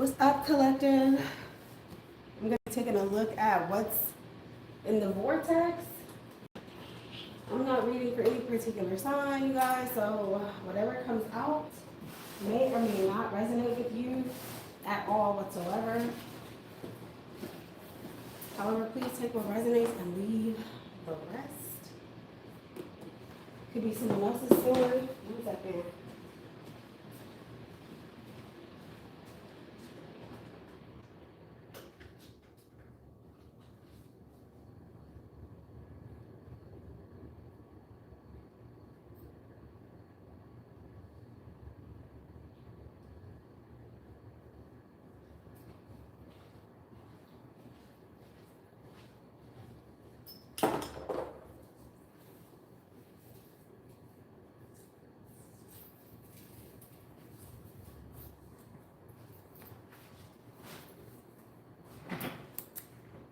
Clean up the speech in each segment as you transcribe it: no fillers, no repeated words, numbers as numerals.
What's up, collective? I'm going to be taking a look at what's in the vortex. I'm not reading for any particular sign, you guys, so whatever comes out may or may not resonate with you at all whatsoever. However, please take what resonates and leave the rest. Could be someone else's story. What's that there?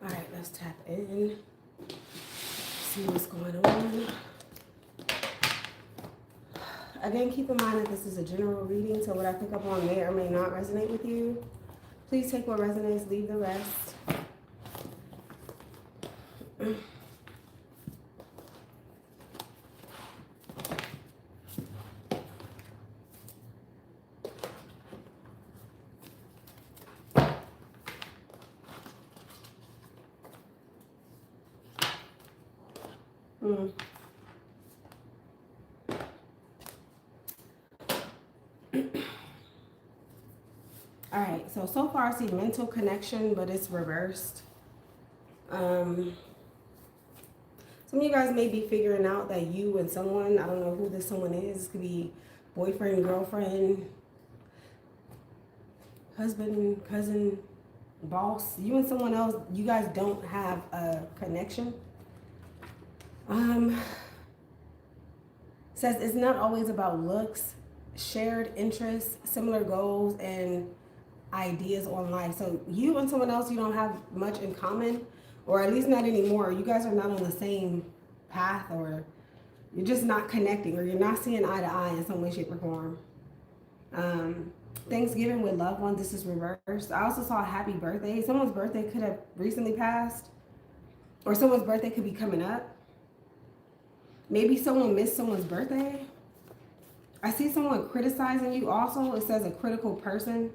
All right, let's tap in, see what's going on. Again, keep in mind that this is a general reading, so what I pick up on may or may not resonate with you. Please take what resonates, leave the rest. All right, so far I see mental connection, but it's reversed. Some of you guys may be figuring out that you and someone, I don't know who this someone is, this could be boyfriend, girlfriend, husband, cousin, boss, you and someone else, you guys don't have a connection. Says it's not always about looks, shared interests, similar goals, and ideas on life. So you and someone else, you don't have much in common, or at least not anymore. You guys are not on the same path, or you're just not connecting, or you're not seeing eye to eye in some way, shape, or form. Thanksgiving with loved ones, this is reversed. I also saw a happy birthday. Someone's birthday could have recently passed, or someone's birthday could be coming up. Maybe someone missed someone's birthday. I see someone criticizing you also. It says a critical person.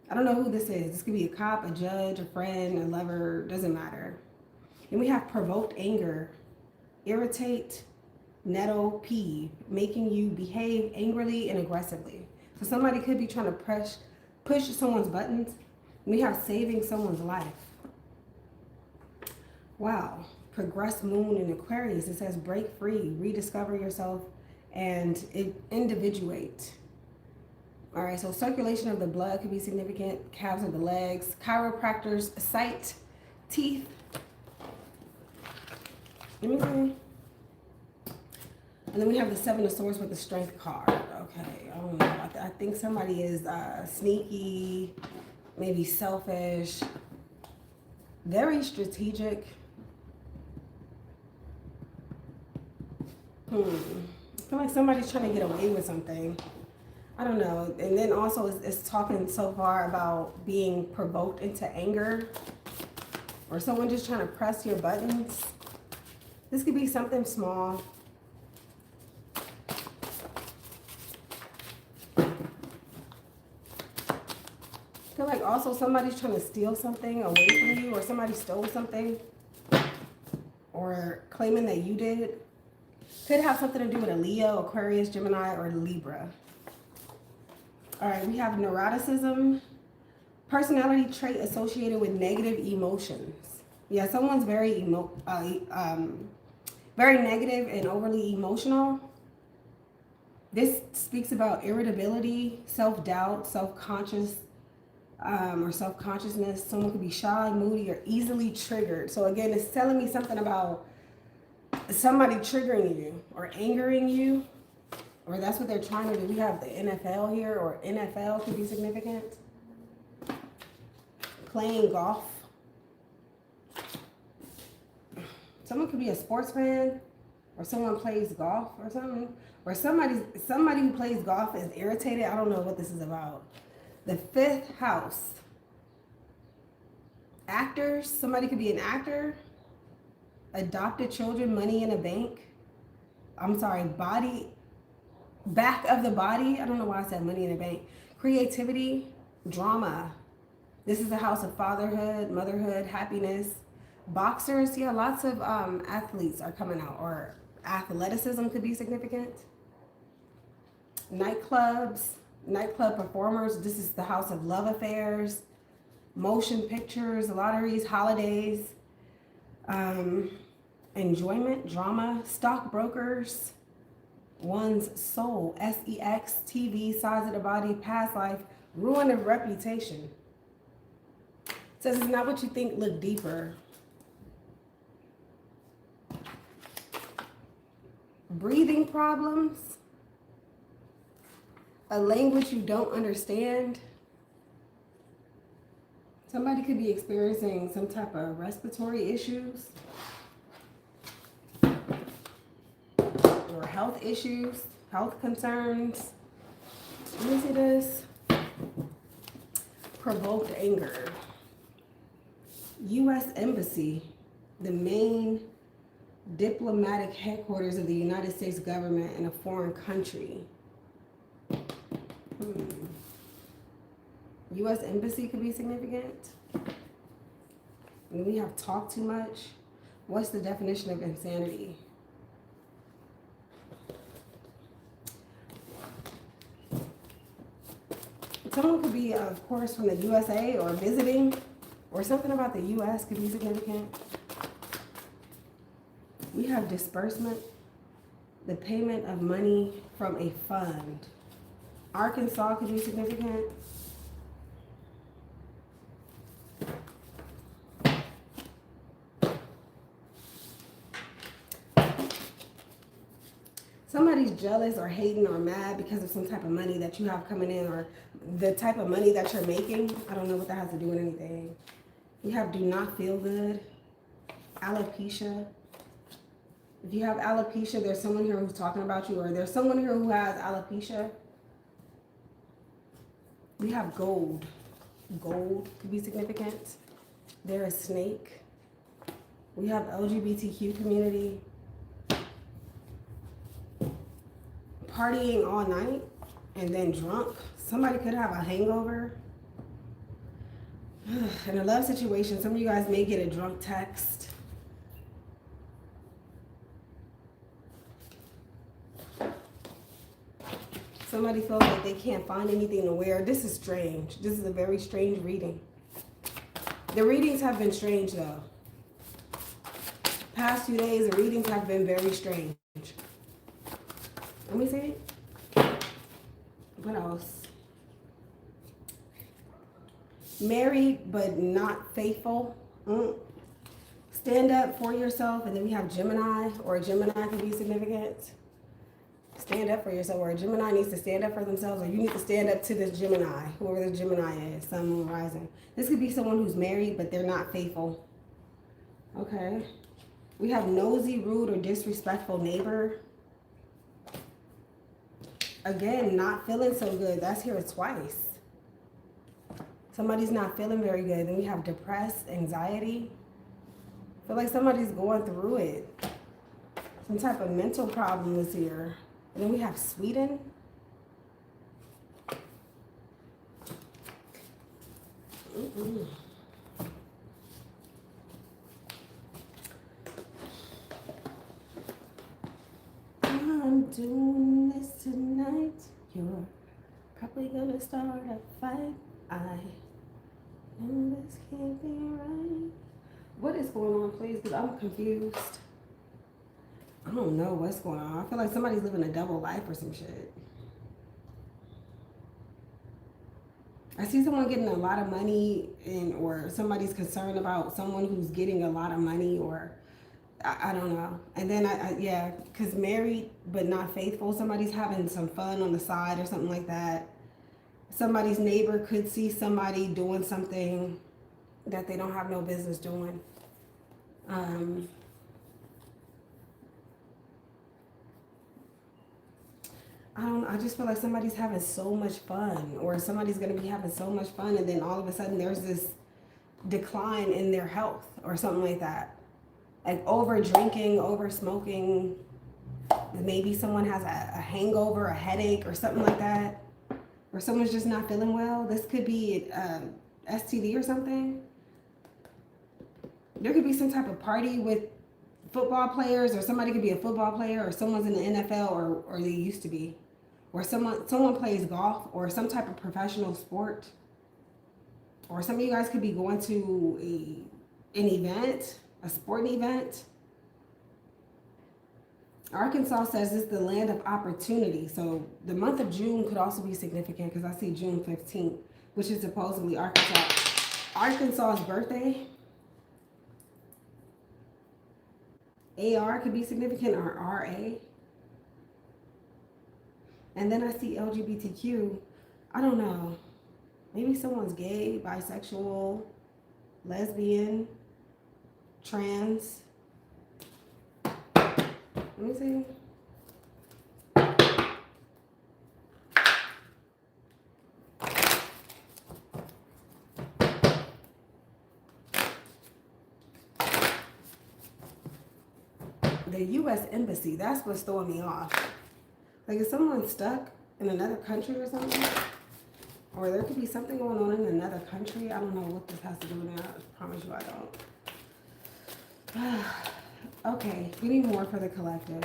I don't know who this is. This could be a cop, a judge, a friend, a lover, doesn't matter. And we have provoked anger, irritate, nettle, peeve, making you behave angrily and aggressively. So somebody could be trying to push someone's buttons. We have saving someone's life. Wow. Progressed moon in Aquarius. It says break free, rediscover yourself, and individuate. All right, so circulation of the blood could be significant. Calves of the legs, chiropractors, sight, teeth. Let me see. And then we have the Seven of Swords with the Strength card. Okay, I don't know. I think somebody is sneaky, maybe selfish, very strategic. I feel like somebody's trying to get away with something. I don't know. And then also it's talking so far about being provoked into anger, or someone just trying to press your buttons. This could be something small. I feel like also somebody's trying to steal something away from you, or somebody stole something, or claiming that you did. Could have something to do with a Leo, Aquarius, Gemini, or Libra. All right, we have neuroticism, personality trait associated with negative emotions. Yeah, someone's very very negative and overly emotional. This speaks about irritability, self-doubt, self-conscious, or self-consciousness. Someone could be shy, moody, or easily triggered. So again, it's telling me something about somebody triggering you or angering you, or that's what they're trying to do. We have the NFL here, or NFL could be significant. Playing golf. Someone could be a sports fan, or someone plays golf or something. Or somebody who plays golf is irritated. I don't know what this is about. The 5th house. Actors. Somebody could be an actor. Adopted children, money in a bank. I'm sorry, body, back of the body. I don't know why I said money in a bank. Creativity, drama. This is a house of fatherhood, motherhood, happiness. Boxers, yeah, lots of athletes are coming out, or athleticism could be significant. Nightclubs, nightclub performers. This is the house of love affairs, motion pictures, lotteries, holidays. Enjoyment, drama, stockbrokers, one's soul, sex, TV, size of the body, past life, ruin of reputation. It says it's not what you think, look deeper. Breathing problems, a language you don't understand. Somebody could be experiencing some type of respiratory issues. Or health issues, health concerns. Let me see this. Provoked anger. U.S. Embassy, the main diplomatic headquarters of the United States government in a foreign country. U.S. Embassy could be significant. And we have talked too much. What's the definition of insanity? Someone could be, of course, from the USA or visiting, or something about the U.S. could be significant. We have disbursement, the payment of money from a fund. Arkansas could be significant. Somebody's jealous or hating or mad because of some type of money that you have coming in, or the type of money that you're making. I don't know what that has to do with anything. You have do not feel good. Alopecia. If you have alopecia, there's someone here who's talking about you, or there's someone here who has alopecia. We have gold. Gold could be significant. They're a snake. We have LGBTQ community. Partying all night and then drunk. Somebody could have a hangover. In a love situation, some of you guys may get a drunk text. Somebody feels like they can't find anything to wear. This is strange. This is a very strange reading. The readings have been strange though. Past 2 days, the readings have been very strange. Let me see. What else? Married but not faithful. Stand up for yourself. And then we have Gemini, or a Gemini can be significant. Stand up for yourself, or a Gemini needs to stand up for themselves, or you need to stand up to this Gemini, whoever this Gemini is, Sun, Moon, Rising. This could be someone who's married but they're not faithful. Okay. We have nosy, rude, or disrespectful neighbor. Again, not feeling so good. That's here twice. Somebody's not feeling very good. Then we have depressed, anxiety. I feel like somebody's going through it. Some type of mental problem is here. And then we have Sweden. I'm doing this tonight. You're probably gonna start a fight. I know this can't be right. What is going on, please? Because I'm confused. I don't know what's going on. I feel like somebody's living a double life or some shit. I see someone getting a lot of money, or somebody's concerned about someone who's getting a lot of money, or I don't know. And then, yeah, because married but not faithful. Somebody's having some fun on the side or something like that. Somebody's neighbor could see somebody doing something that they don't have no business doing. I just feel like somebody's having so much fun, or somebody's going to be having so much fun, and then all of a sudden there's this decline in their health or something like that. Like over drinking, over smoking. Maybe someone has a hangover, a headache, or something like that. Or someone's just not feeling well. This could be STD or something. There could be some type of party with football players, or somebody could be a football player, or someone's in the NFL, or they used to be. Or someone plays golf, or some type of professional sport. Or some of you guys could be going to an event, a sporting event. Arkansas says it's the land of opportunity. So the month of June could also be significant because I see June 15th, which is supposedly Arkansas's birthday. AR could be significant, or RA. And then I see LGBTQ. I don't know. Maybe someone's gay, bisexual, lesbian, trans. Let me see. The U.S. Embassy, that's what's throwing me off. Like, is someone stuck in another country or something? Or there could be something going on in another country. I don't know what this has to do with that. I promise you I don't. Okay, we need more for the collective.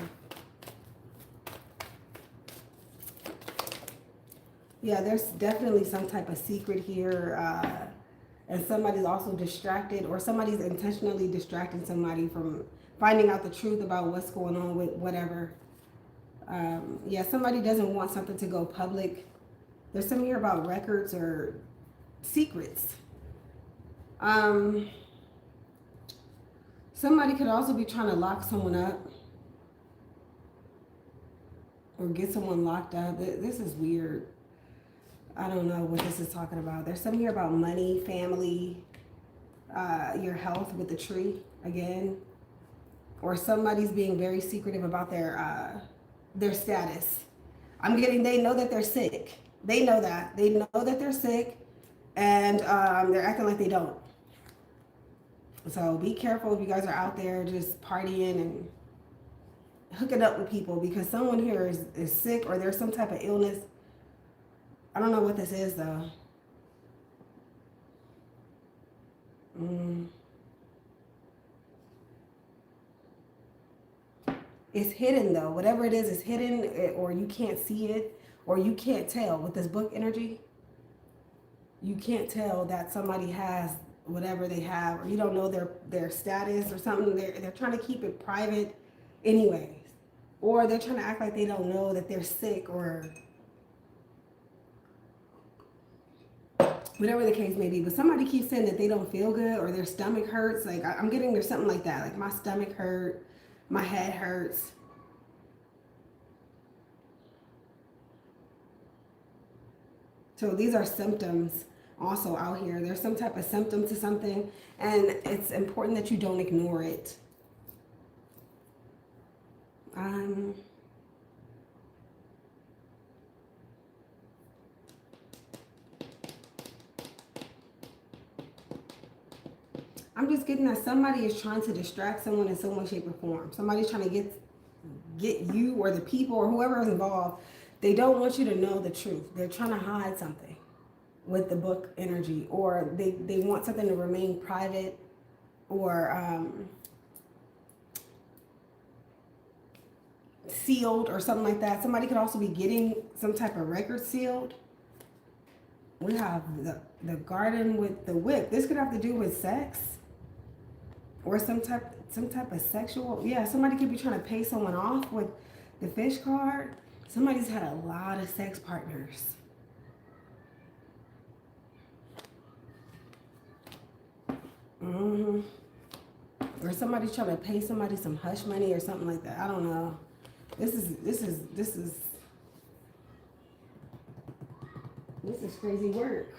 Yeah, there's definitely some type of secret here. And somebody's also distracted, or somebody's intentionally distracting somebody from finding out the truth about what's going on with whatever. Yeah, somebody doesn't want something to go public. There's something here about records or secrets. Somebody could also be trying to lock someone up or get someone locked up. This is weird. I don't know what this is talking about. There's something here about money, family, your health with the tree again. Or somebody's being very secretive about their status. I'm getting, they know that they're sick. They know that. They know that they're sick, and they're acting like they don't. So be careful if you guys are out there just partying and hooking up with people, because someone here is sick, or there's some type of illness. I don't know what this is, though. It's hidden, though. Whatever it is hidden, or you can't see it, or you can't tell. With this book energy, you can't tell that somebody has whatever they have, or you don't know their status or something. They're trying to keep it private anyways. Or they're trying to act like they don't know that they're sick, or whatever the case may be. But somebody keeps saying that they don't feel good, or their stomach hurts. Like, I'm getting there's something like that. Like, my stomach hurt, my head hurts. So these are symptoms also out here. There's some type of symptom to something, and it's important that you don't ignore it. I'm just getting that somebody is trying to distract someone in some way, shape, or form. Somebody's trying to get you or the people or whoever is involved. They don't want you to know the truth. They're trying to hide something with the book energy, or they want something to remain private, or sealed or something like that. Somebody could also be getting some type of record sealed. We have the garden with the whip. This could have to do with sex, or some type of sexual. Yeah, somebody could be trying to pay someone off with the fish card. Somebody's had a lot of sex partners. Or somebody's trying to pay somebody some hush money or something like that. I don't know. This is crazy work.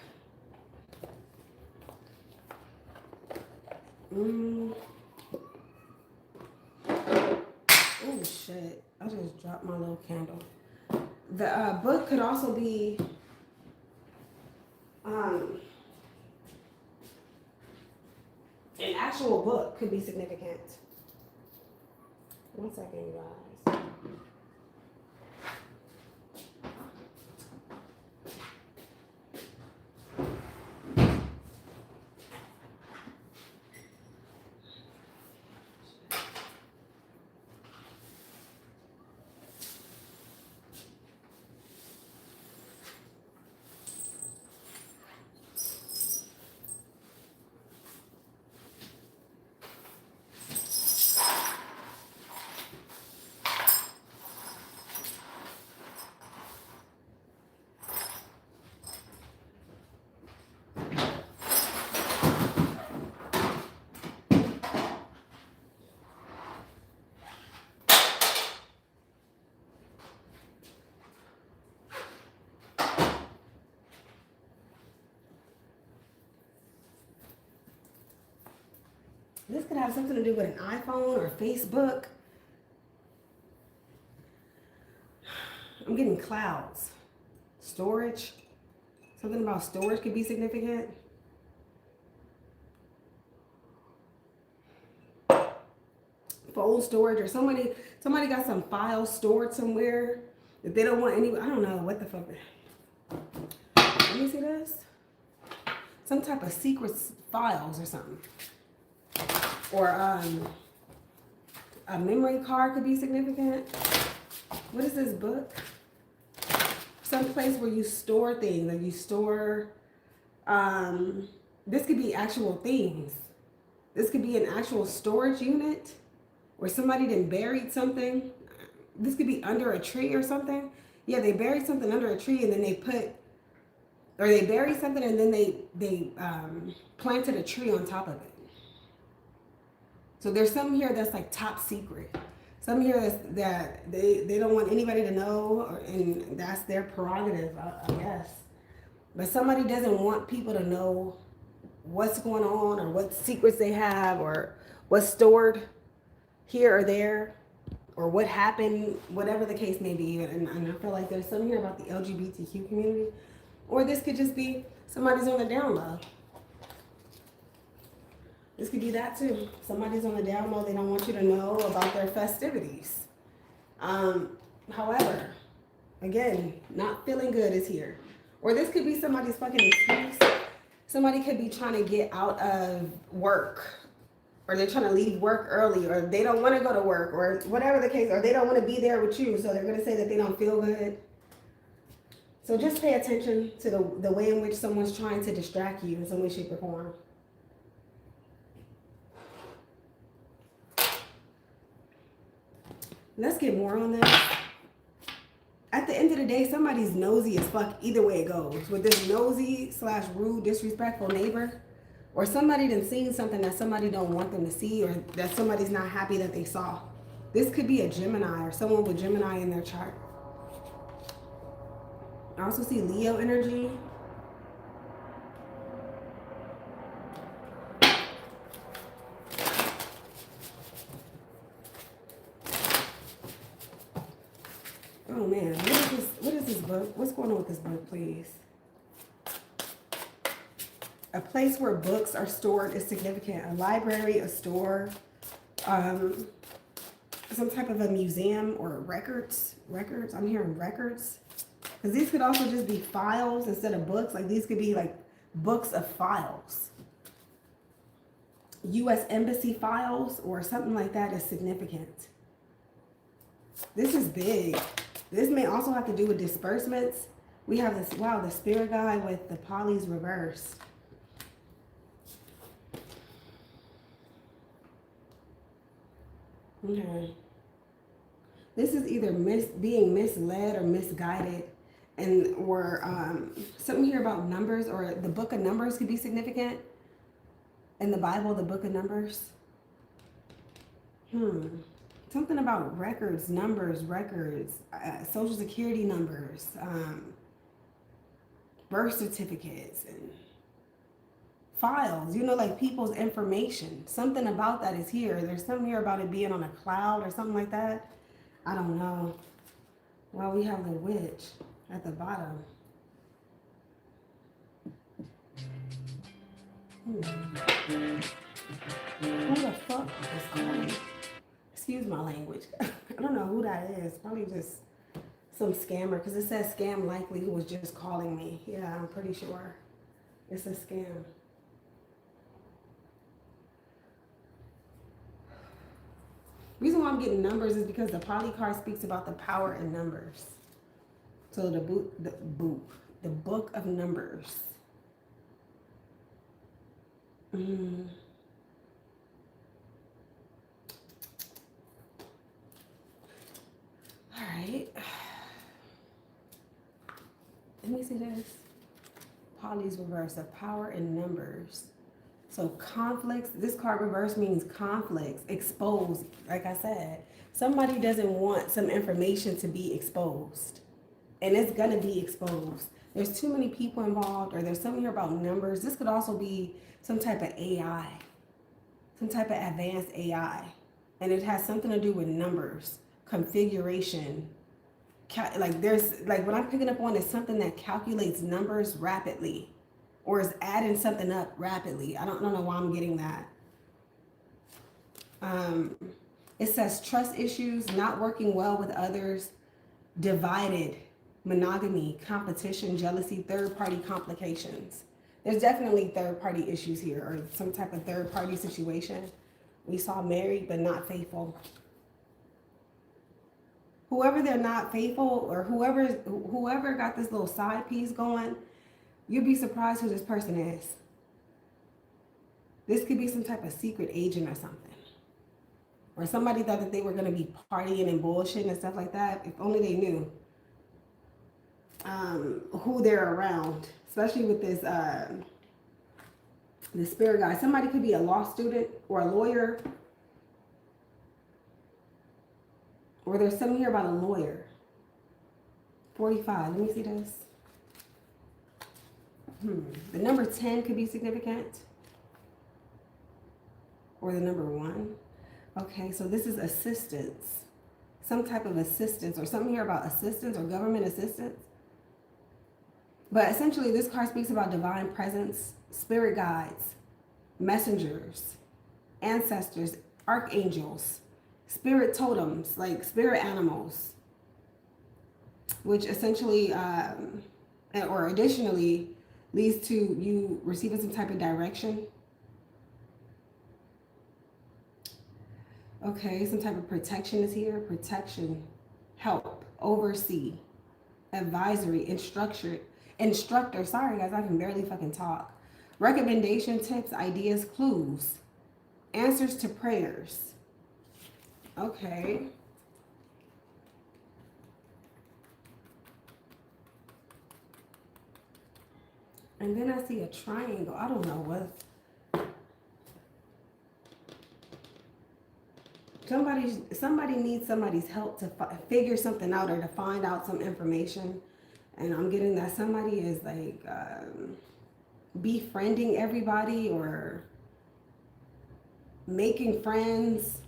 Oh shit. I just dropped my little candle. The book could also be an actual book could be significant. One second, you guys. This could have something to do with an iPhone or Facebook. I'm getting clouds. Storage. Something about storage could be significant. Phone storage, or somebody got some files stored somewhere that they don't want any. I don't know what the fuck. Let me see this. Some type of secret files or something. Or a memory card could be significant. What is this book? Some place where you store things, like you store, this could be actual things. This could be an actual storage unit where somebody then buried something. This could be under a tree or something. Yeah, they buried something under a tree and then they buried something and then they planted a tree on top of it. So there's some here that's like top secret. Some here that they don't want anybody to know, and that's their prerogative, I guess. But somebody doesn't want people to know what's going on or what secrets they have or what's stored here or there or what happened, whatever the case may be. And I feel like there's something here about the LGBTQ community. Or this could just be somebody's on the down low. This could be that too. Somebody's on the down low. They don't want you to know about their festivities. However, again, not feeling good is here. Or this could be somebody's fucking excuse. Somebody could be trying to get out of work. Or they're trying to leave work early. Or they don't want to go to work. Or whatever the case. Or they don't want to be there with you. So they're going to say that they don't feel good. So just pay attention to the way in which someone's trying to distract you in some way, shape, or form. Let's get more on this. At the end of the day, somebody's nosy as fuck either way it goes. With this nosy / rude, disrespectful neighbor. Or somebody done seen something that somebody don't want them to see. Or that somebody's not happy that they saw. This could be a Gemini or someone with Gemini in their chart. I also see Leo energy. Oh man, what is this book? What's going on with this book, please? A place where books are stored is significant. A library, a store, some type of a museum or records. Records, I'm hearing records. Because these could also just be files instead of books. Like these could be like books of files. U.S. Embassy files or something like that is significant. This is big. This may also have to do with disbursements. We have this, wow, the spirit guide with the polys reversed. Okay. This is either being misled or misguided. And or something here about numbers, or the book of Numbers could be significant. In the Bible, the book of Numbers. Something about records, numbers, records, social security numbers, birth certificates, and files, you know, like people's information. Something about that is here. There's something here about it being on a cloud or something like that. I don't know. While we have the witch at the bottom. Who the fuck is calling? Excuse my language. I don't know who that is. Probably just some scammer, because it says scam likely who was just calling me. Yeah, I'm pretty sure it's a scam. Reason why I'm getting numbers is because the poly card speaks about the power in numbers. So the book of numbers. Mm. All right. Let me see this. Poly's reverse of power in numbers. So conflicts, this card reverse means conflicts, exposed. Like I said, somebody doesn't want some information to be exposed. And it's gonna be exposed. There's too many people involved, or there's something here about numbers. This could also be some type of AI, some type of advanced AI. And it has something to do with numbers, configuration. Like what I'm picking up on is something that calculates numbers rapidly, or is adding something up rapidly. I don't know why I'm getting that. It says trust issues, not working well with others, divided, monogamy, competition, jealousy, third-party complications. There's definitely third-party issues here, or some type of third-party situation. We saw married but not faithful. Whoever they're not faithful, or whoever got this little side piece going, you'd be surprised who this person is. This could be some type of secret agent or something. Or somebody thought that they were going to be partying and bullshit and stuff like that. If only they knew who they're around. Especially with this this spirit guide. Somebody could be a law student or a lawyer. Or there's something here about a lawyer. 45. Let me see this. The number 10 could be significant. Or the number 1. Okay, so this is assistance. Some type of assistance, or something here about assistance or government assistance. But essentially, this card speaks about divine presence, spirit guides, messengers, ancestors, archangels, spirit totems, like spirit animals, which essentially, or additionally, leads to you receiving some type of direction. Okay, some type of protection is here. Protection, help, oversee, advisory, instructor. Sorry guys, I can barely fucking talk. Recommendation, tips, ideas, clues, answers to prayers. Okay. And then I see a triangle. I don't know what. Somebody needs somebody's help to figure something out, or to find out some information. And I'm getting that somebody is like befriending everybody, or making friends.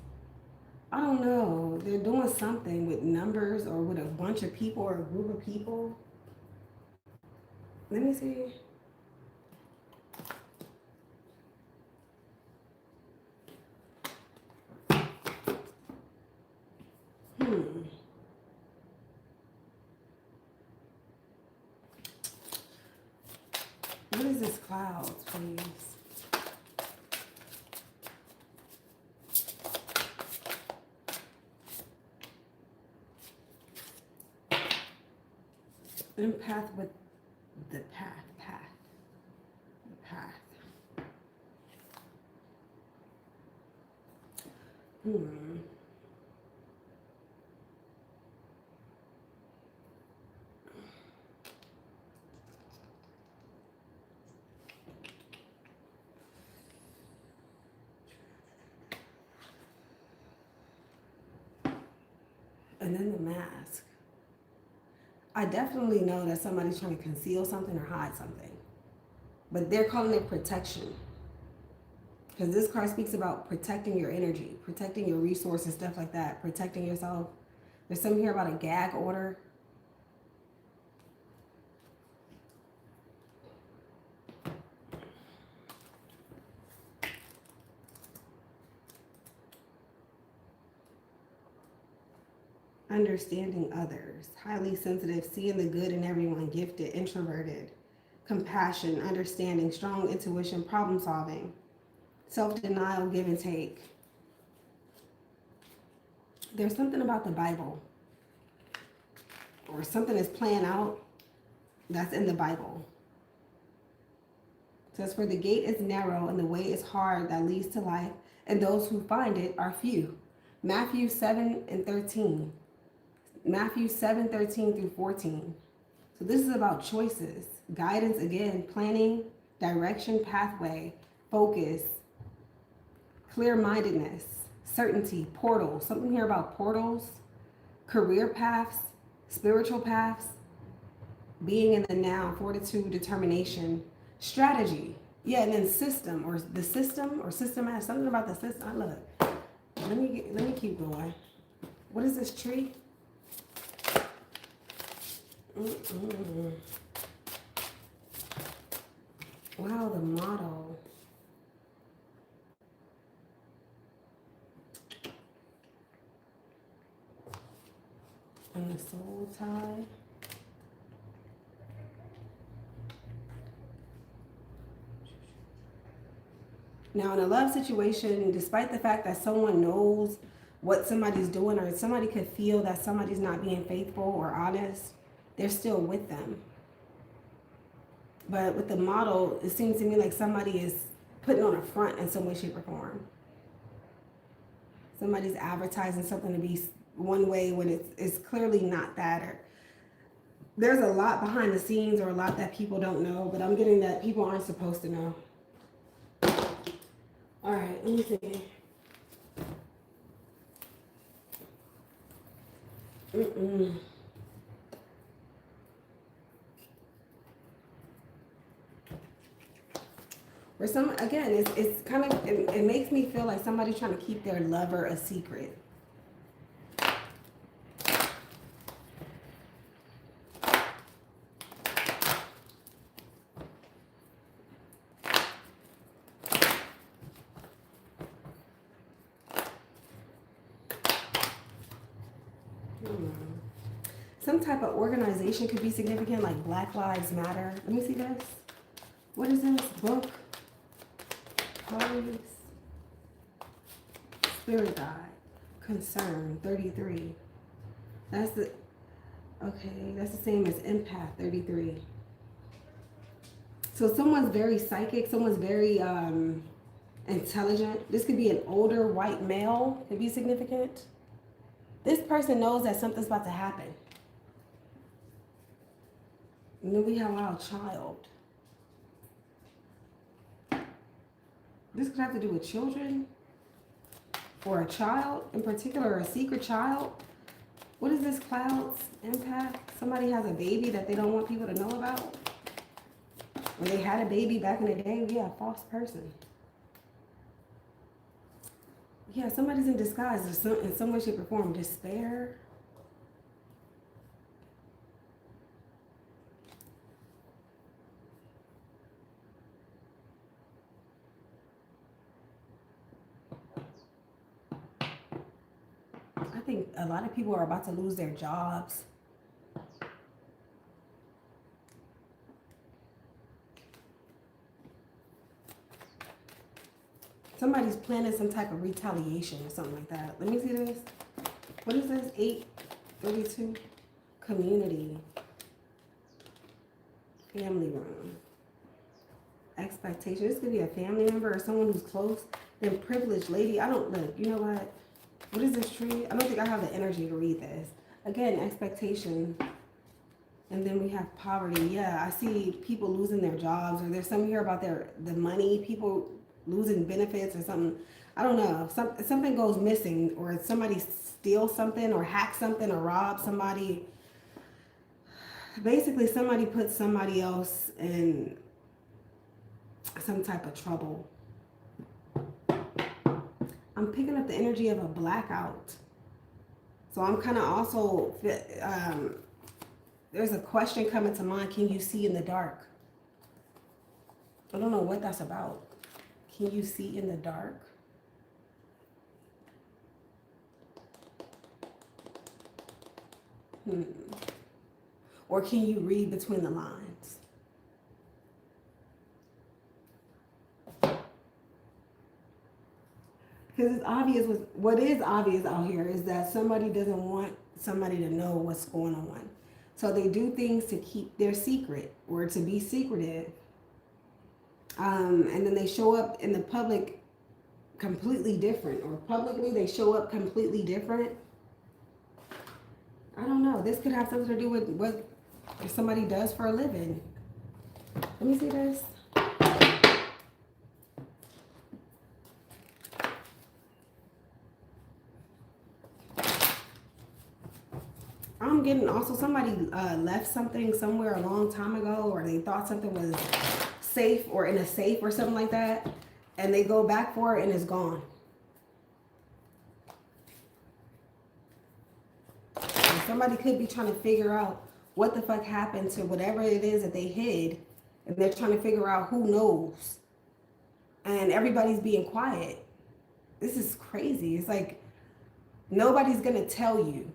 I don't know. They're doing something with numbers, or with a bunch of people, or a group of people. Let me see. What is this clouds, please? Empath with the path. The path. And then the mask. I definitely know that somebody's trying to conceal something or hide something. But they're calling it protection. Because this card speaks about protecting your energy, protecting your resources, stuff like that, protecting yourself. There's something here about a gag order. understanding others, highly sensitive, seeing the good in everyone, gifted, introverted, compassion, understanding, strong intuition, problem solving, self-denial, give and take. There's something about the Bible, or something is playing out that's in the Bible. It says, for the gate is narrow and the way is hard that leads to life, and those who find it are few. Matthew 7:13. Matthew 7:13 through 14. So this is about choices, guidance again, planning, direction, pathway, focus, clear-mindedness, certainty, portals. Something here about portals, career paths, spiritual paths, being in the now, fortitude, determination, strategy. Yeah, and then system, or the system, or system has something about the system. Look, let me keep going. What is this tree? Wow, the model. And the soul tie. Now, in a love situation, despite the fact that someone knows what somebody's doing, or somebody could feel that somebody's not being faithful or honest, they're still with them. But with the model, it seems to me like somebody is putting on a front in some way, shape, or form. Somebody's advertising something to be one way when it's clearly not that. Or there's a lot behind the scenes, or a lot that people don't know, but I'm getting that people aren't supposed to know. All right, let me see. Or some, again, it's kind of, it makes me feel like somebody's trying to keep their lover a secret. Some type of organization could be significant, like Black Lives Matter. Let me see this. What is this? Book. Pose. Spirit guide. Concern. 33. That's the... Okay, that's the same as empath. 33. So someone's very psychic. Someone's very intelligent. This could be an older white male. Could be significant. This person knows that something's about to happen. And then we have our child. This could have to do with children, or a child in particular, or a secret child. What is this? Clouds, empath. Somebody has a baby that they don't want people to know about. Or they had a baby back in the day. Yeah, false person. Yeah, somebody's in disguise in some way, shape, or form. Despair. I think a lot of people are about to lose their jobs. Somebody's planning some type of retaliation or something like that. Let me see this. What is this? 832. Community. Family room. Expectation. This could be a family member or someone who's close. Then privileged lady. I don't look. You know what? What is this tree? I don't think I have the energy to read this. Again, expectation. And then we have poverty. Yeah, I see people losing their jobs, or there's something here about the money. People losing benefits or something. I don't know. Something goes missing, or somebody steals something, or hacks something, or robs somebody. Basically, somebody puts somebody else in some type of trouble. I'm picking up the energy of a blackout. So I'm kind of also, there's a question coming to mind. Can you see in the dark? I don't know what that's about. Can you see in the dark? Or can you read between the lines? Because it's obvious, what is obvious out here is that somebody doesn't want somebody to know what's going on. So they do things to keep their secret or to be secretive. And then they show up in the public completely different, or publicly they show up completely different. I don't know. This could have something to do with what somebody does for a living. Let me see this. I'm getting also somebody left something somewhere a long time ago, or they thought something was safe or in a safe or something like that, and they go back for it and it's gone. And somebody could be trying to figure out what the fuck happened to whatever it is that they hid, and they're trying to figure out who knows. And everybody's being quiet. This is crazy. It's like nobody's gonna tell you.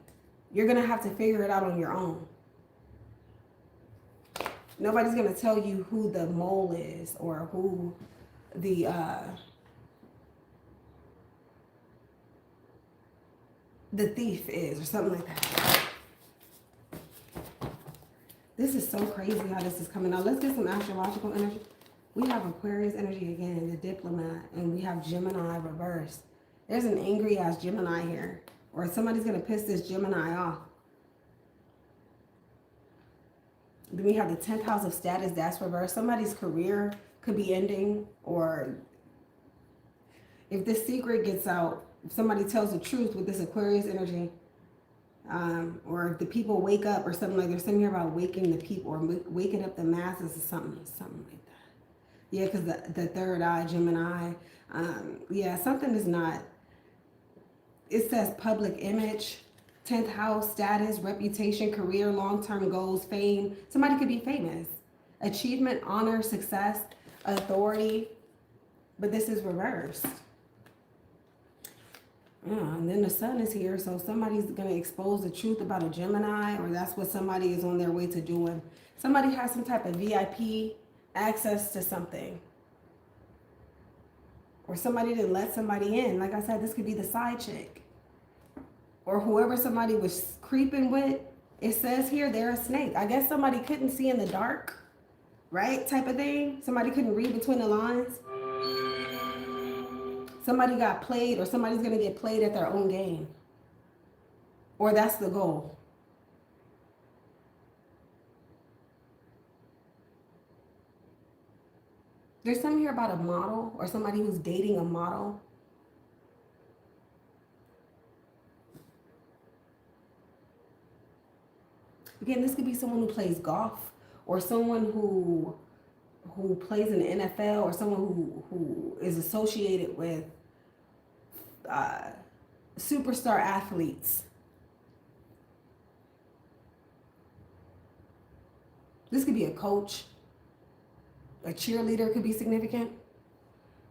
You're going to have to figure it out on your own. Nobody's going to tell you who the mole is, or who the thief is, or something like that. This is so crazy how this is coming out. Let's get some astrological energy. We have Aquarius energy again, the diplomat, and we have Gemini reversed. There's an angry ass Gemini here. Or somebody's going to piss this Gemini off. Then we have the 10th house of status, that's reversed. Somebody's career could be ending. Or if this secret gets out, if somebody tells the truth with this Aquarius energy, or if the people wake up or something, like there's something here about waking the people or waking up the masses or something like that. Yeah, because the third eye, Gemini. Yeah, something is not... It says public image, 10th house, status, reputation, career, long-term goals, fame. Somebody could be famous. Achievement, honor, success, authority. But this is reversed. Yeah, and then the sun is here, so somebody's going to expose the truth about a Gemini, or that's what somebody is on their way to doing. Somebody has some type of VIP access to something. Or somebody didn't let somebody in. Like I said, this could be the side chick. Or whoever somebody was creeping with. It says here they're a snake. I guess somebody couldn't see in the dark, right? Type of thing. Somebody couldn't read between the lines. Somebody got played, or somebody's going to get played at their own game. Or that's the goal. There's something here about a model, or somebody who's dating a model. Again, this could be someone who plays golf, or someone who plays in the NFL, or someone who is associated with superstar athletes. This could be a coach. A cheerleader could be significant.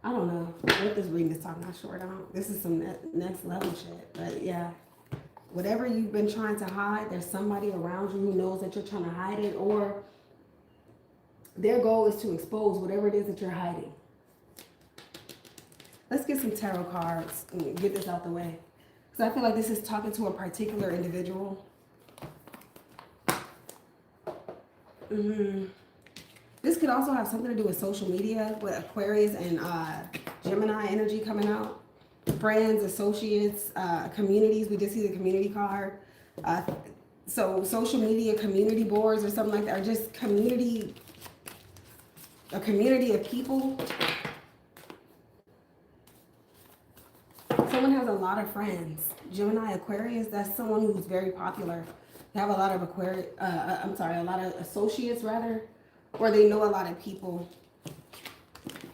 I don't know what this reading is talking about. Short on. This is some next level shit. But yeah, whatever you've been trying to hide, there's somebody around you who knows that you're trying to hide it, or their goal is to expose whatever it is that you're hiding. Let's get some tarot cards and get this out the way, because I feel like this is talking to a particular individual. This could also have something to do with social media, with Aquarius and Gemini energy coming out. Friends, associates, communities. We did see the community card. So social media, community boards or something like that, or just community, a community of people. Someone has a lot of friends. Gemini, Aquarius, that's someone who's very popular. They have a lot of a lot of associates rather. Or they know a lot of people,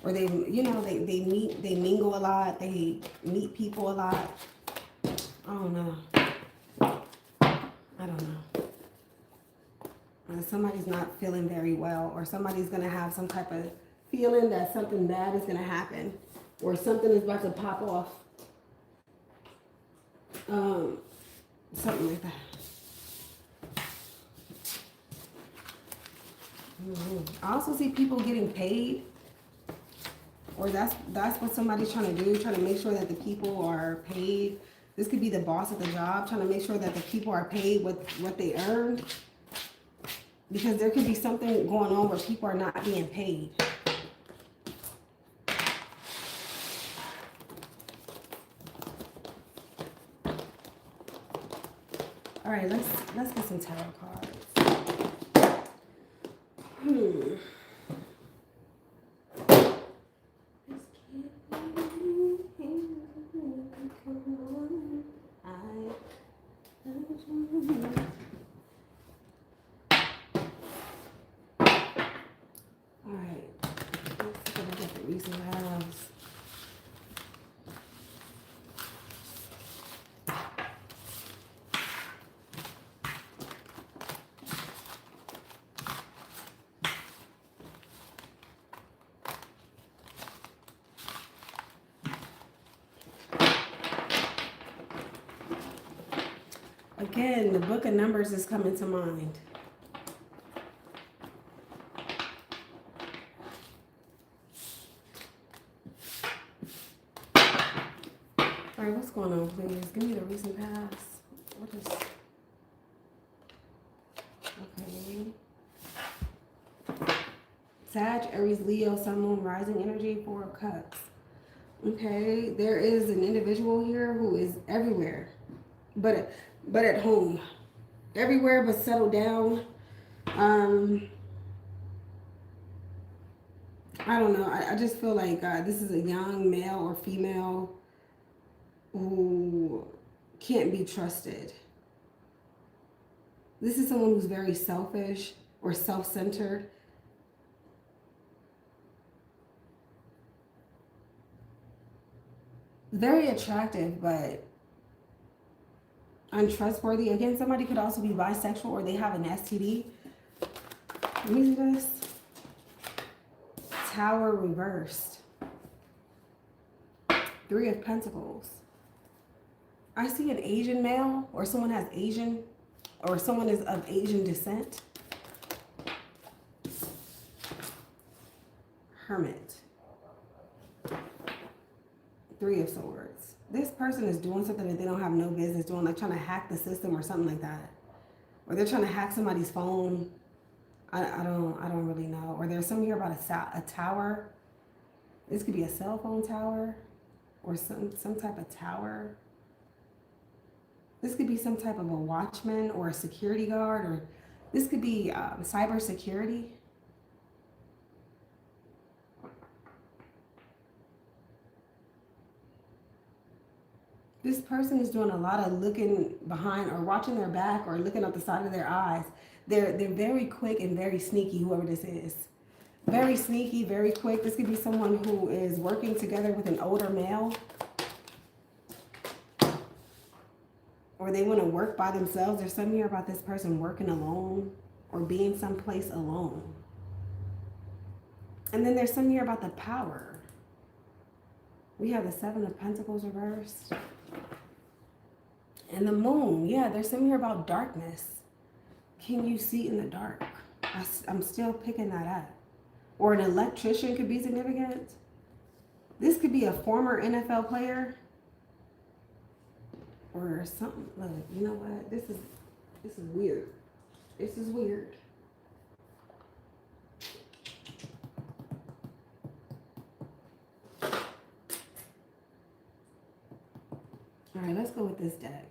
or they mingle a lot, they meet people a lot. I don't know. Somebody's not feeling very well, or somebody's going to have some type of feeling that something bad is going to happen, or something is about to pop off. Something like that. I also see people getting paid, or that's what somebody's trying to do, trying to make sure that the people are paid. This could be the boss at the job trying to make sure that the people are paid what they earned, because there could be something going on where people are not being paid. All right, let's get some tarot cards. Again, the Book of Numbers is coming to mind. All right, what's going on, please? Give me the recent past. What is... Okay. Sag, Aries, Leo, Sun, Moon, Rising energy, Four of Cups. Okay, there is an individual here who is everywhere, but at home. Everywhere but settled down. I don't know. I just feel like this is a young male or female who can't be trusted. This is someone who's very selfish or self-centered. Very attractive, but untrustworthy. Again, somebody could also be bisexual or they have an STD. Let me see this. Tower reversed. Three of Pentacles. I see an Asian male, or someone has Asian, or someone is of Asian descent. Hermit. Three of Swords. This person is doing something that they don't have no business doing, like trying to hack the system or something like that. Or they're trying to hack somebody's phone. I don't really know. Or there's something here about a tower. This could be a cell phone tower or some type of tower. This could be some type of a watchman or a security guard, or this could be cyber security. This person is doing a lot of looking behind or watching their back or looking out the side of their eyes. They're very quick and very sneaky, whoever this is. Very sneaky, very quick. This could be someone who is working together with an older male. Or they want to work by themselves. There's something here about this person working alone or being someplace alone. And then there's something here about the power. We have the Seven of Pentacles reversed. And the Moon. Yeah, there's something here about darkness. Can you see in the dark? I'm still picking that up. Or an electrician could be significant. This could be a former NFL player. Or something. Look, you know what? This is weird. This is weird. All right, let's go with this deck.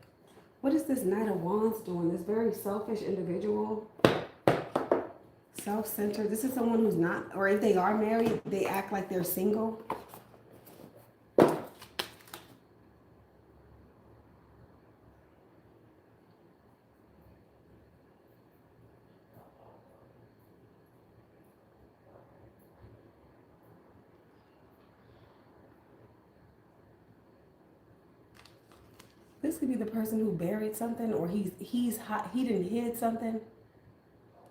What is this Knight of Wands doing? This very selfish individual. Self-centered. This is someone who's not, or if they are married, they act like they're single. This could be the person who buried something, or he didn't hid something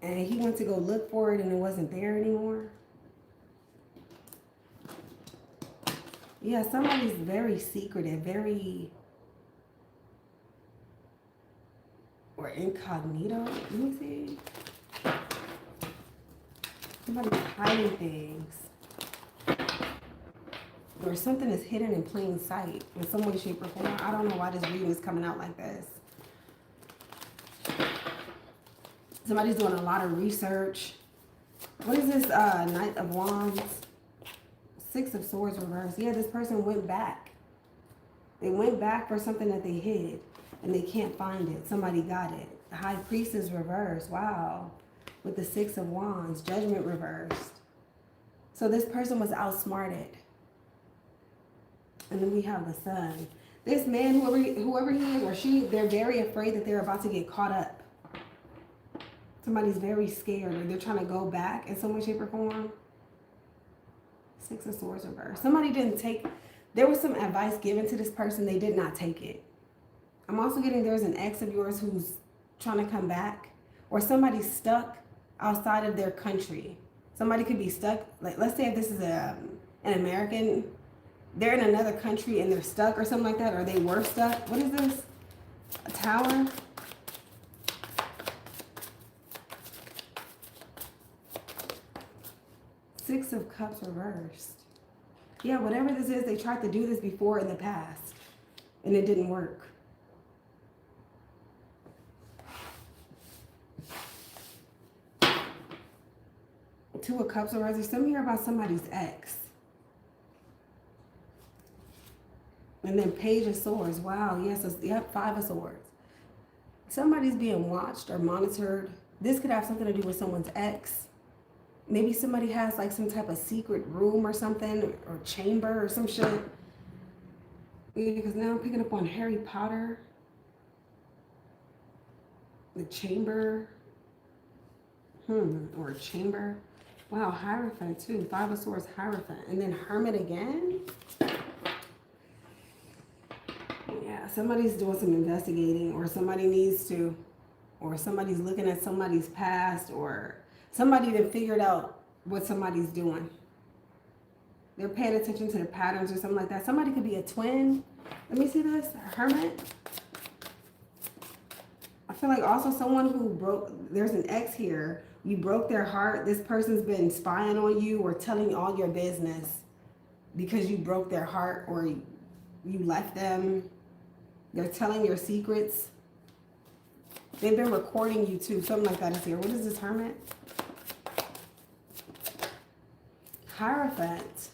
and he went to go look for it and it wasn't there anymore. Yeah, somebody's very secretive, very, or incognito. Let me see. Somebody's hiding things. Or something is hidden in plain sight in some way, shape, or form. I don't know why this reading is coming out like this. Somebody's doing a lot of research. What is this Knight of Wands? Six of Swords reversed. Yeah, this person went back. They went back for something that they hid and they can't find it. Somebody got it. The High Priestess reversed. Wow. With the Six of Wands. Judgment reversed. So this person was outsmarted. And then we have the Sun. This man, whoever he is or she, they're very afraid that they're about to get caught up. Somebody's very scared or they're trying to go back in some way, shape, or form. Six of Swords reversed. Somebody didn't take, there was some advice given to this person. They did not take it. I'm also getting there's an ex of yours who's trying to come back. Or somebody's stuck outside of their country. Somebody could be stuck. Like, let's say if this is an American, they're in another country and they're stuck or something like that. Or they were stuck. What is this? A Tower? Six of Cups reversed. Yeah, whatever this is, they tried to do this before in the past. And it didn't work. Two of Cups reversed. There's something here about somebody's ex. And then Page of Swords. Wow, yes, yep, Five of Swords. Somebody's being watched or monitored. This could have something to do with someone's ex. Maybe somebody has like some type of secret room or something, or chamber or some shit. Yeah, because now I'm picking up on Harry Potter. The chamber. Or a chamber. Wow, Hierophant too. Five of Swords, Hierophant. And then Hermit again. Yeah, somebody's doing some investigating, or somebody needs to, or somebody's looking at somebody's past, or somebody that figured out what somebody's doing. They're paying attention to the patterns or something like that. Somebody could be a twin. Let me see this. Hermit. I feel like also someone who there's an ex here. You broke their heart. This person's been spying on you or telling all your business because you broke their heart or you left them. They're telling your secrets. They've been recording you too. Something like that is here. What is this, Hermit? Hierophant.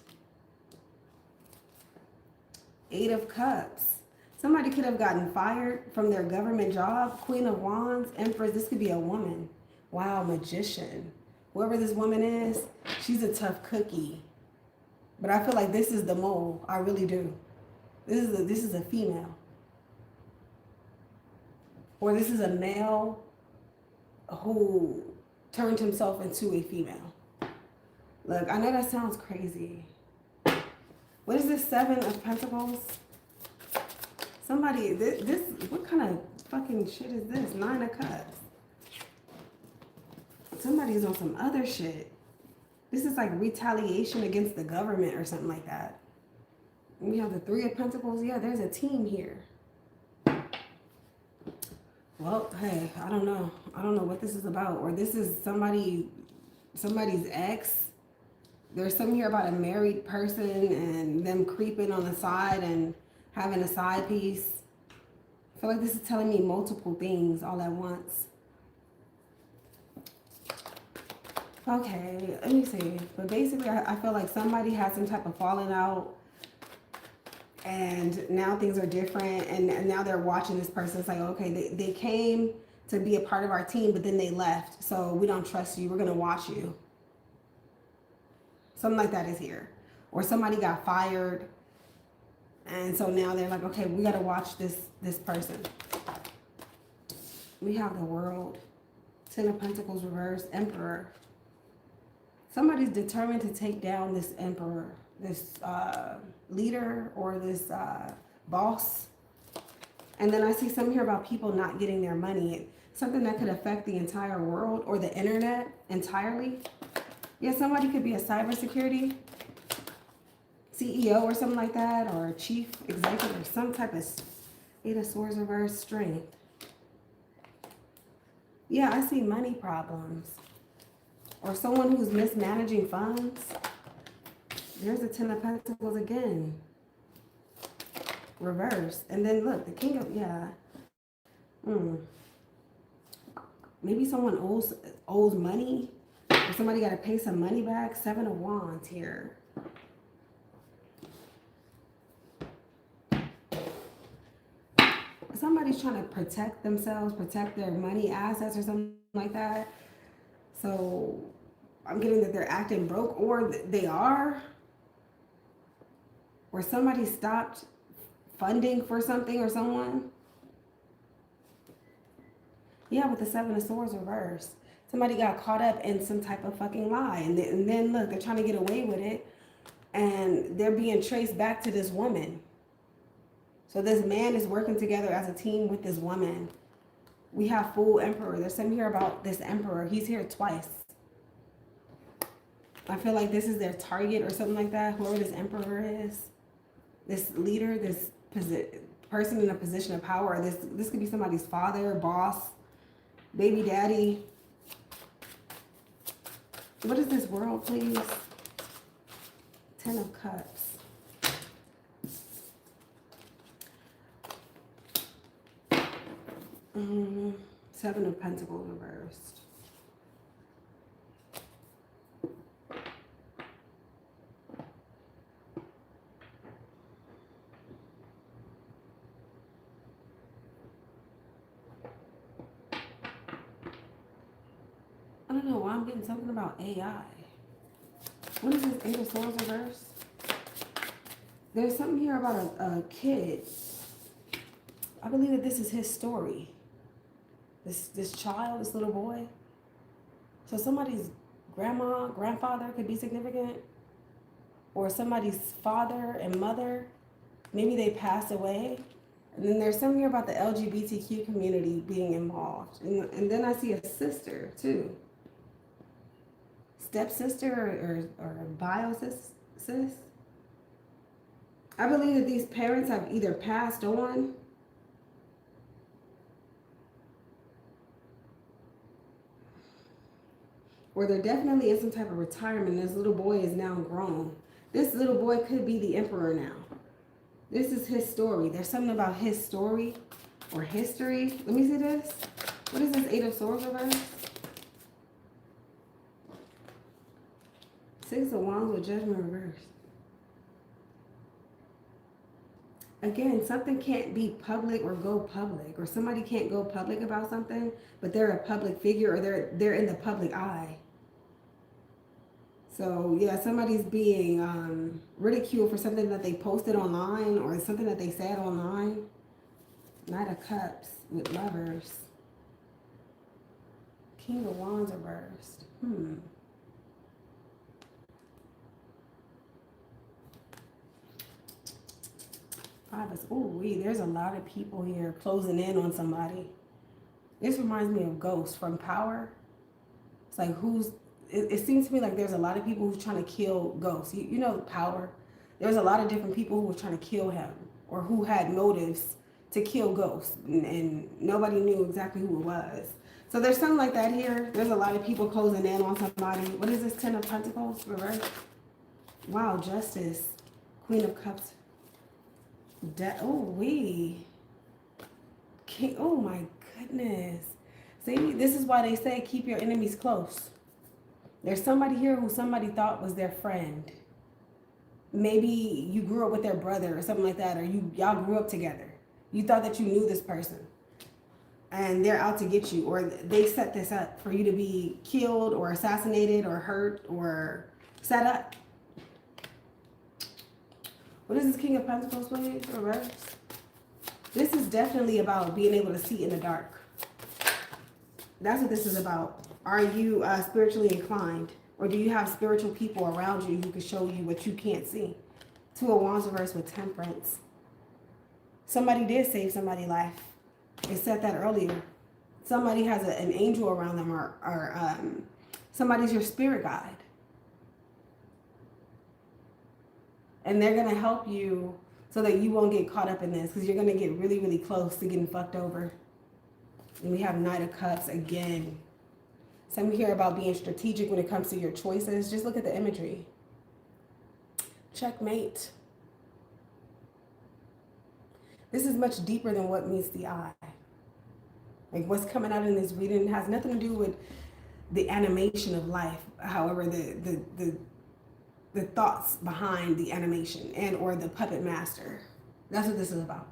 Eight of Cups. Somebody could have gotten fired from their government job. Queen of Wands. Empress. This could be a woman. Wow, Magician. Whoever this woman is, she's a tough cookie. But I feel like this is the mole. I really do. This is a female. Or this is a male who turned himself into a female. Look, I know that sounds crazy. What is this? Seven of Pentacles? Somebody, this, what kind of fucking shit is this? Nine of Cups. Somebody's on some other shit. This is like retaliation against the government or something like that. And we have the Three of Pentacles. Yeah, there's a team here. Well, hey, I don't know. I don't know what this is about. Or this is somebody's ex. There's something here about a married person and them creeping on the side and having a side piece. I feel like this is telling me multiple things all at once. Okay, let me see. But basically, I feel like somebody had some type of falling out. And now things are different. And now they're watching this person. It's like, okay, they came to be a part of our team, but then they left. So we don't trust you. We're going to watch you. Something like that is here. Or somebody got fired. And so now they're like, okay, we got to watch this person. We have the World. Ten of Pentacles reversed. Emperor. Somebody's determined to take down this emperor, this leader or this boss. And then I see something here about people not getting their money. Something that could affect the entire world or the internet entirely. Yeah, somebody could be a cybersecurity CEO or something like that, or a chief executive, or some type of Eight of Swords reverse. Strength. Yeah, I see money problems. Or someone who's mismanaging funds. There's the Ten of Pentacles again. Reverse. And then look, the King of, yeah. Maybe someone owes money. Or somebody got to pay some money back. Seven of Wands here. Somebody's trying to protect themselves, protect their money, assets, or something like that. So I'm getting that they're acting broke, or they are. Or somebody stopped funding for something or someone. Yeah, with the Seven of Swords reversed. Somebody got caught up in some type of fucking lie. And then look, they're trying to get away with it. And they're being traced back to this woman. So this man is working together as a team with this woman. We have Fool Emperor. There's something here about this Emperor. He's here twice. I feel like this is their target or something like that. Whoever this Emperor is. This leader, this person in a position of power. This could be somebody's father, boss, baby daddy. What is this World, please? Ten of Cups. Seven of Pentacles reversed. I don't know why I'm getting something about AI. What is this Eight of Swords reversed? There's something here about a kid. I believe that this is his story. This child, this little boy. So somebody's grandfather could be significant. Or somebody's father and mother. Maybe they passed away. And then there's something here about the LGBTQ community being involved. And then I see a sister too. Stepsister or bio sis. I believe that these parents have either passed on or they're definitely in some type of retirement. This little boy is now grown. This little boy could be the emperor now. This is his story. There's something about his story or history. Let me see this. What is this Eight of Swords reverse? Six of Wands with Judgment reversed. Again, something can't be public or go public, or somebody can't go public about something, but they're a public figure, or they're in the public eye. So yeah, somebody's being ridiculed for something that they posted online or something that they said online. Knight of Cups with Lovers. King of Wands reversed. There's a lot of people here closing in on somebody. This reminds me of Ghost from Power. It's like it seems to me like there's a lot of people who's trying to kill Ghost. You know Power? There's a lot of different people who were trying to kill him or who had motives to kill Ghost, and nobody knew exactly who it was. So there's something like that here. There's a lot of people closing in on somebody. What is this Ten of Pentacles reverse? Wow, Justice. Queen of Cups. Oh my goodness. See, this is why they say keep your enemies close. There's somebody here who somebody thought was their friend. Maybe you grew up with their brother or something like that, or y'all grew up together. You thought that you knew this person. And they're out to get you, or they set this up for you to be killed or assassinated or hurt or set up. What is this King of Pentacles, please? Reverse. This is definitely about being able to see in the dark. That's what this is about. Are you spiritually inclined? Or do you have spiritual people around you who can show you what you can't see? Two of Wands reverse with Temperance. Somebody did save somebody's life. It said that earlier. Somebody has an angel around them, or somebody's your spirit guide. And they're going to help you so that you won't get caught up in this, because you're going to get really, really close to getting fucked over. And we have Knight of Cups again. Some here about being strategic when it comes to your choices. Just look at the imagery. Checkmate. This is much deeper than what meets the eye. Like what's coming out in this reading has nothing to do with the animation of life. However, the thoughts behind the animation and or the puppet master. That's what this is about.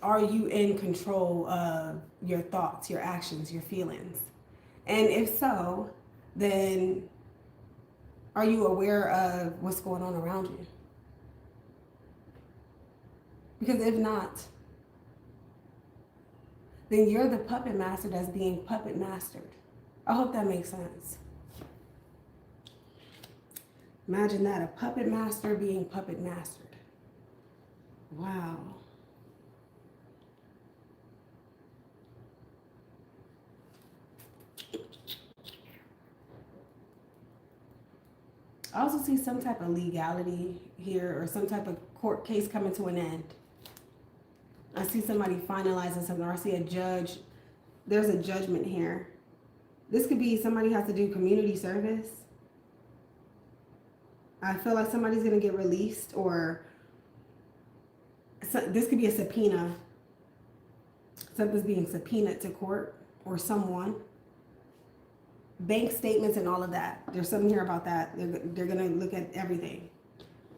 Are you in control of your thoughts, your actions, your feelings? And if so, then are you aware of what's going on around you? Because if not, then you're the puppet master that's being puppet mastered. I hope that makes sense. Imagine that, a puppet master being puppet mastered. Wow. I also see some type of legality here or some type of court case coming to an end. I see somebody finalizing something, or I see a judge. There's a judgment here. This could be somebody has to do community service. I feel like somebody's going to get released, or this could be a subpoena. Something's being subpoenaed to court or someone. Bank statements and all of that. There's something here about that. They're going to look at everything.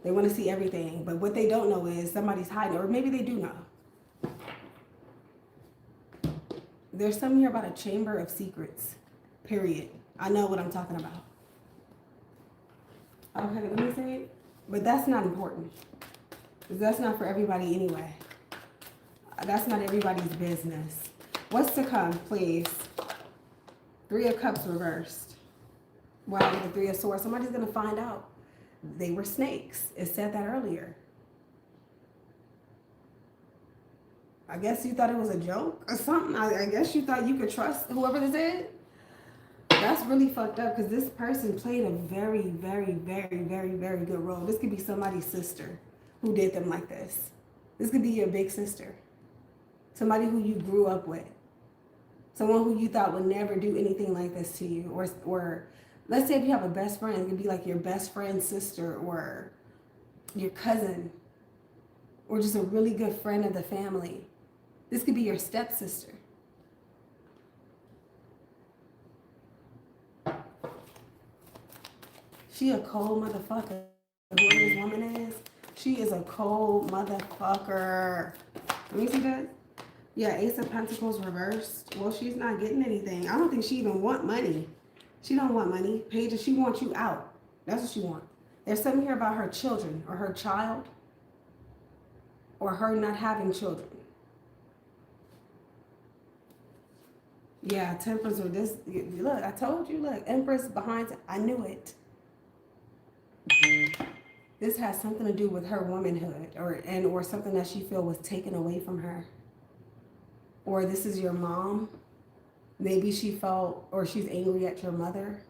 They want to see everything. But what they don't know is somebody's hiding, or maybe they do know. There's something here about a chamber of secrets, period. I know what I'm talking about. Okay, let me say it. But that's not important. That's not for everybody anyway. That's not everybody's business. What's to come, please? 3 of Cups reversed. Wow, with the 3 of Swords, somebody's going to find out. They were snakes. It said that earlier. I guess you thought it was a joke or something. I guess you thought you could trust whoever this is. That's really fucked up because this person played a very, very, very, very, very good role. This could be somebody's sister who did them like this. This could be your big sister. Somebody who you grew up with. Someone who you thought would never do anything like this to you. Or let's say if you have a best friend, it could be like your best friend's sister or your cousin or just a really good friend of the family. This could be your stepsister. She a cold motherfucker. Whoever this woman is, she is a cold motherfucker. Let me see that. Yeah, Ace of Pentacles reversed. Well, she's not getting anything. I don't think she even want money. She don't want money. Paige, she wants you out. That's what she wants. There's something here about her children or her child or her not having children. Yeah, Temperance or this. Look, I told you. Look, Empress behind. I knew it. This has something to do with her womanhood or something that she feel was taken away from her. Or this is your mom. Maybe she felt or she's angry at your mother.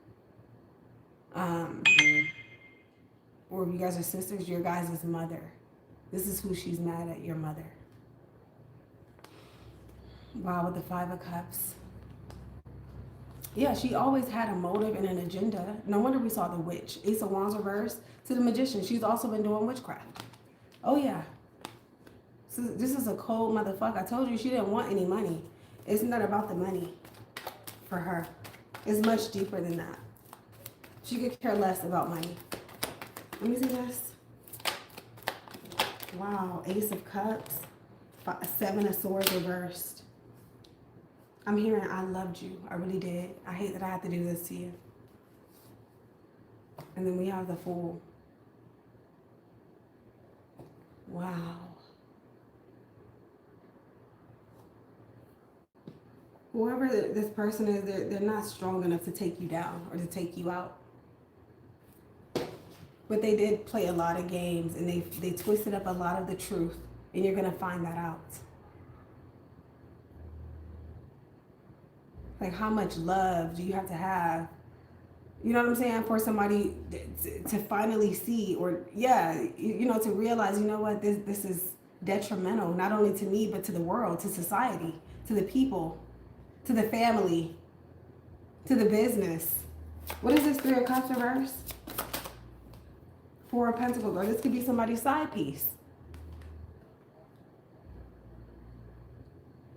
Or if you guys are sisters, your guys' mother. This is who she's mad at, your mother. Wow, with the 5 of Cups. Yeah, she always had a motive and an agenda. No wonder we saw the witch. Ace of Wands reversed to the magician. She's also been doing witchcraft. Oh, yeah. So this is a cold motherfucker. I told you she didn't want any money. It's not about the money for her. It's much deeper than that. She could care less about money. Let me see this. Wow, Ace of Cups. 7 of Swords reversed. I'm hearing I loved you. I really did. I hate that I have to do this to you. And then we have the Fool. Wow. Whoever this person is, they're not strong enough to take you down or to take you out. But they did play a lot of games and they twisted up a lot of the truth. And you're going to find that out. Like, how much love do you have to have? You know what I'm saying? For somebody to finally see or, yeah, you know, to realize, you know what, this is detrimental, not only to me, but to the world, to society, to the people. to the family, to the business. What is this 3 of Cups reverse? 4 of Pentacles, or this could be somebody's side piece.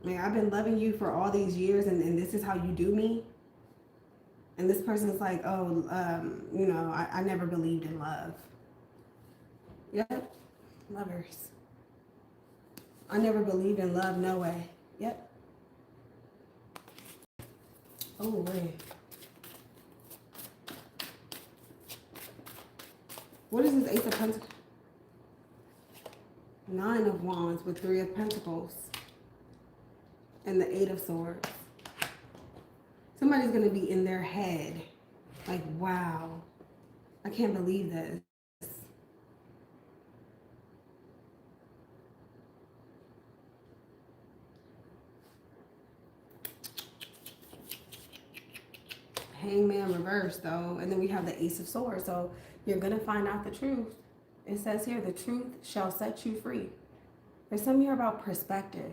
Man, I've been loving you for all these years, and this is how you do me. And this person's like, oh, you know, I never believed in love. Yep, Lovers. I never believed in love, no way. Yep. Oh, wait. What is this Ace of Pentacles? 9 of Wands with 3 of Pentacles. And the 8 of Swords. Somebody's going to be in their head. Like, wow. I can't believe this. Hangman reverse, though. And then we have the Ace of Swords. So you're going to find out the truth. It says here, the truth shall set you free. There's something here about perspective.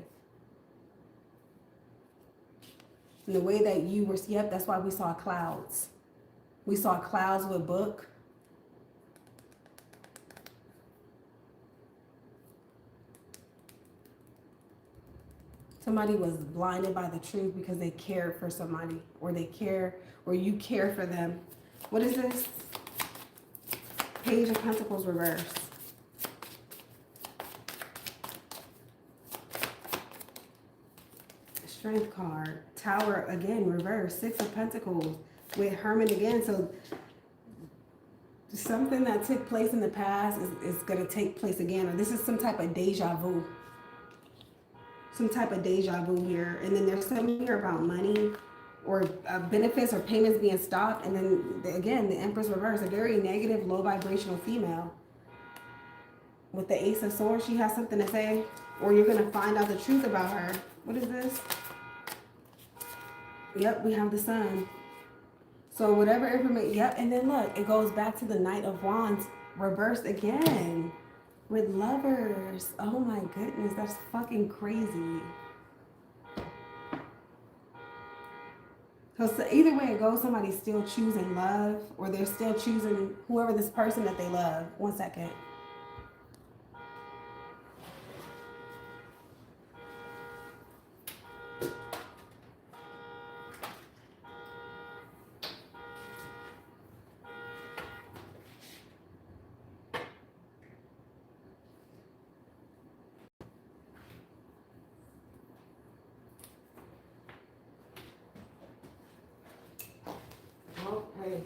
And the way that you were, yep, that's why we saw clouds. We saw clouds with book. Somebody was blinded by the truth because they cared for somebody, or they care, or you care for them. What is this? Page of Pentacles reverse. Strength card. Tower again, reverse. 6 of Pentacles with Hermit again. So something that took place in the past is going to take place again. Or this is some type of deja vu. Some type of deja vu here. And then there's something here about money or benefits or payments being stopped. And then again, the Empress reverse. A very negative, low vibrational female. With the Ace of Swords, she has something to say. Or you're going to find out the truth about her. What is this? Yep, we have the Sun. So whatever information, yep, and then look, it goes back to the Knight of Wands reversed again with Lovers. Oh my goodness, that's fucking crazy. So either way it goes, somebody's still choosing love, or they're still choosing whoever this person that they love. 1 second. Hey,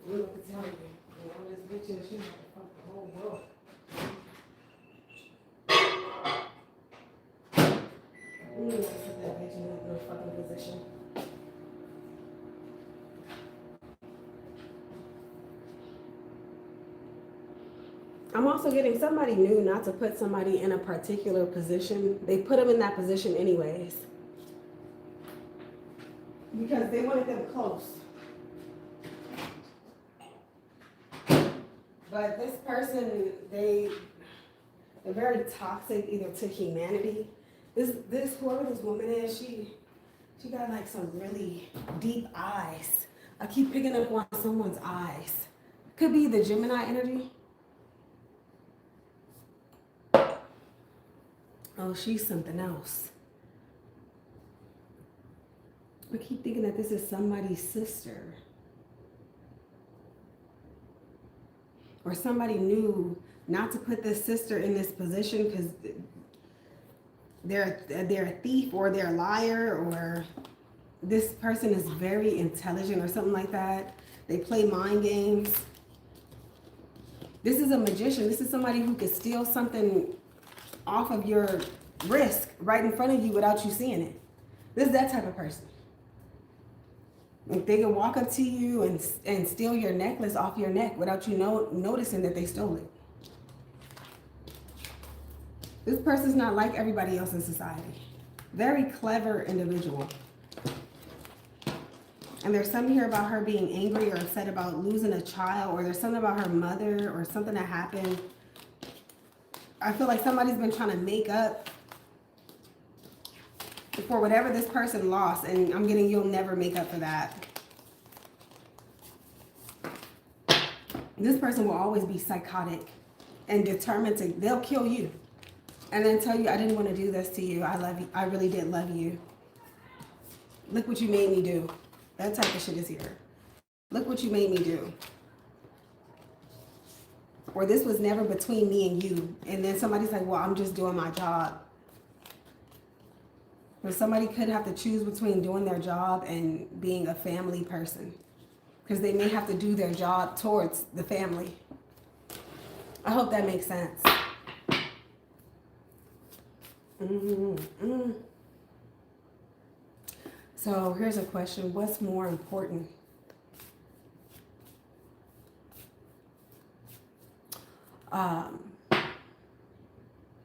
you know what to tell you. You know, this bitch is, she had to fuck the whole world. You need to put that bitch in that little fucking position. I'm also getting somebody knew not to put somebody in a particular position. They put them in that position anyways. Because they wanted them close. But this person, they're very toxic, either to humanity. This whoever this woman is, she got like some really deep eyes. I keep picking up on someone's eyes. Could be the Gemini energy. Oh, she's something else. I keep thinking that this is somebody's sister. Or somebody knew not to put this sister in this position because they're a thief or they're a liar, or this person is very intelligent or something like that. They play mind games. This is a magician. This is somebody who could steal something off of your wrist right in front of you without you seeing it. This is that type of person. Like they can walk up to you and steal your necklace off your neck without you noticing that they stole it. This person's not like everybody else in society. Very clever individual. And there's something here about her being angry or upset about losing a child, or there's something about her mother or something that happened. I feel like somebody's been trying to make up for whatever this person lost, and I'm getting you'll never make up for that. This person will always be psychotic and determined to, they'll kill you. And then tell you, I didn't want to do this to you. I love you. I really did love you. Look what you made me do. That type of shit is here. Look what you made me do. Or this was never between me and you. And then somebody's like, well, I'm just doing my job. Or somebody could have to choose between doing their job and being a family person. Because they may have to do their job towards the family. I hope that makes sense. So here's a question. What's more important?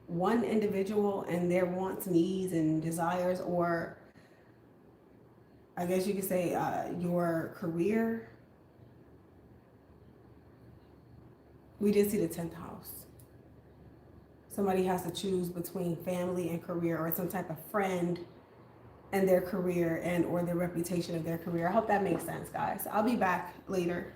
One individual and their wants, needs, and desires, or I guess you could say your career. We did see the 10th house. Somebody has to choose between family and career, or some type of friend and their career, and or the reputation of their career. I hope that makes sense, guys. I'll be back later.